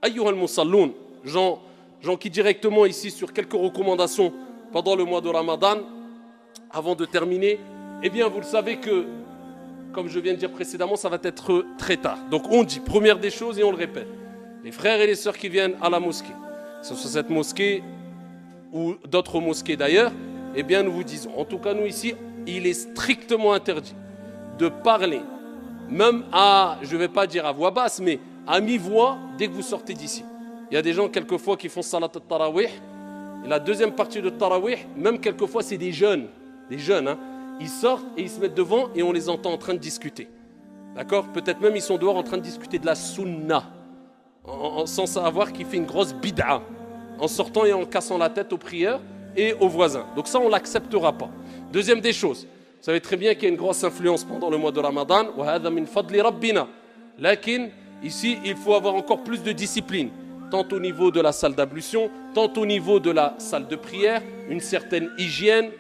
Ayyuha al-musalloun, gens qui directement ici sur quelques recommandations pendant le mois de Ramadan, avant de terminer, eh bien vous le savez que, comme je viens de dire précédemment, ça va être très tard. Donc on dit, première des choses et on le répète, les frères et les sœurs qui viennent à la mosquée, que ce soit cette mosquée ou d'autres mosquées d'ailleurs, eh bien nous vous disons, en tout cas nous ici, il est strictement interdit de parler, même à, je ne vais pas dire à voix basse, mais à mi-voix dès que vous sortez d'ici. Il y a des gens quelquefois qui font salat al-tarawih, et la deuxième partie de tarawih, même quelquefois c'est des jeunes hein, ils sortent et ils se mettent devant et on les entend en train de discuter. D'accord? Peut-être même ils sont dehors en train de discuter de la sunna, sans savoir qu'il fait une grosse bid'a, en sortant et en cassant la tête aux prières et aux voisins. Donc ça, on ne l'acceptera pas. Deuxième des choses, vous savez très bien qu'il y a une grosse influence pendant le mois de Ramadan. Lakin, ici, il faut avoir encore plus de discipline, tant au niveau de la salle d'ablution, tant au niveau de la salle de prière, une certaine hygiène,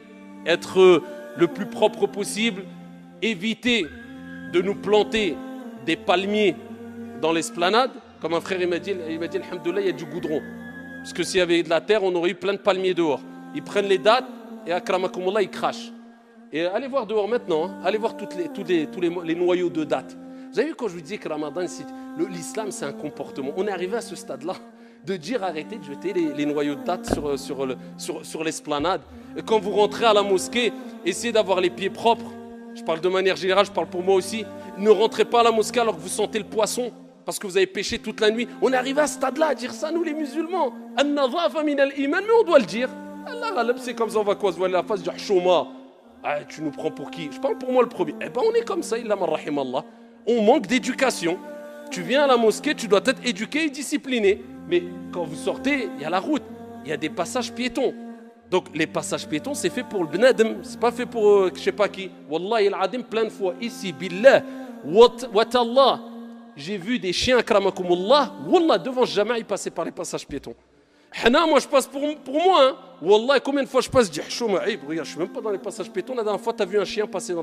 être le plus propre possible, éviter de nous planter des palmiers dans l'esplanade. Comme un frère, il m'a dit, alhamdoulilah, il y a du goudron. Parce que s'il y avait de la terre, on aurait eu plein de palmiers dehors. Ils prennent les dattes et akramakumullah, ils crachent. Et allez voir dehors maintenant, hein, allez voir tous les noyaux de dattes. Vous avez vu quand je vous dis que Ramadan, l'islam c'est un comportement. On est arrivé à ce stade-là de dire arrêtez de jeter les noyaux de dattes sur l'esplanade. Et quand vous rentrez à la mosquée, essayez d'avoir les pieds propres. Je parle de manière générale, je parle pour moi aussi. Ne rentrez pas à la mosquée alors que vous sentez le poisson, parce que vous avez péché toute la nuit. On est arrivé à ce stade-là à dire ça, nous les musulmans. An-nadhafa min al-iman, mais on doit le dire. Allah, c'est comme ça, on va quoi se voiler la face, dire Chouma. Ah, tu nous prends pour qui? Je parle pour moi le premier. Eh ben on est comme ça, illa man rahimallah. On manque d'éducation. Tu viens à la mosquée, tu dois être éduqué et discipliné. Mais quand vous sortez, il y a la route, il y a des passages piétons. Donc les passages piétons, c'est fait pour le bnadem, c'est pas fait pour je sais pas qui. Wallahi al-adim, plein de fois, ici, billah, watallah, j'ai vu des chiens, akramakumullah, wallah, devant Jama'a, ils passaient par les passages piétons. Hana, moi je passe pour moi, hein. Wallah, combien de fois je passe, je dis, regarde, je suis même pas dans les passages piétons. La dernière fois, tu as vu un chien passer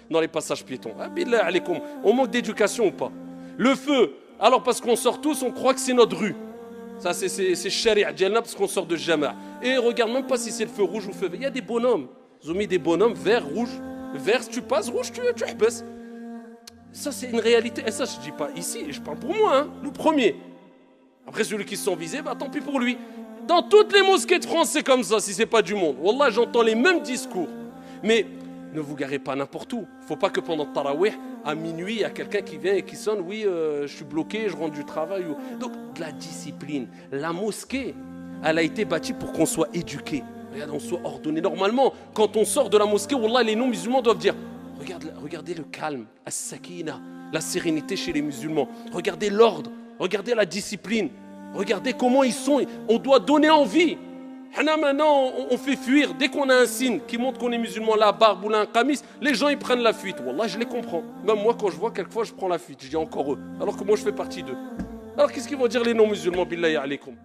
dans les passages piétons. Ah, billah alaykoum, on manque d'éducation ou pas? Le feu, alors parce qu'on sort tous, on croit que c'est notre rue. Ça, c'est sharia, parce qu'on sort de Jama'a. Et regarde même pas si c'est le feu rouge ou le feu vert. Il y a des bonhommes. Ils ont mis des bonhommes vert, rouge. Vert, si tu passes, rouge, tu baisses. Ça, c'est une réalité. Et ça, je ne dis pas ici, je parle pour moi, hein, le premier. Après, celui qui se sent visé, bah, tant pis pour lui. Dans toutes les mosquées de France, c'est comme ça, si ce n'est pas du monde. Wallah, j'entends les mêmes discours. Mais ne vous garez pas n'importe où. Il ne faut pas que pendant le tarawih, à minuit, il y a quelqu'un qui vient et qui sonne, oui, je suis bloqué, je rentre du travail. Donc, de la discipline. La mosquée, elle a été bâtie pour qu'on soit éduqué. Regarde, on soit ordonné. Normalement, quand on sort de la mosquée, wallah, les non-musulmans doivent dire, regardez le calme, as-sakina, la sérénité chez les musulmans. Regardez l'ordre, regardez la discipline. Regardez comment ils sont. On doit donner envie. Maintenant, on fait fuir. Dès qu'on a un signe qui montre qu'on est musulman, la barbe ou un qamis, les gens ils prennent la fuite. Wallah, je les comprends. Même moi, quand je vois, quelquefois, je prends la fuite. Je dis encore eux. Alors que moi, je fais partie d'eux. Alors qu'est-ce qu'ils vont dire les non-musulmans, billahi alaykoum?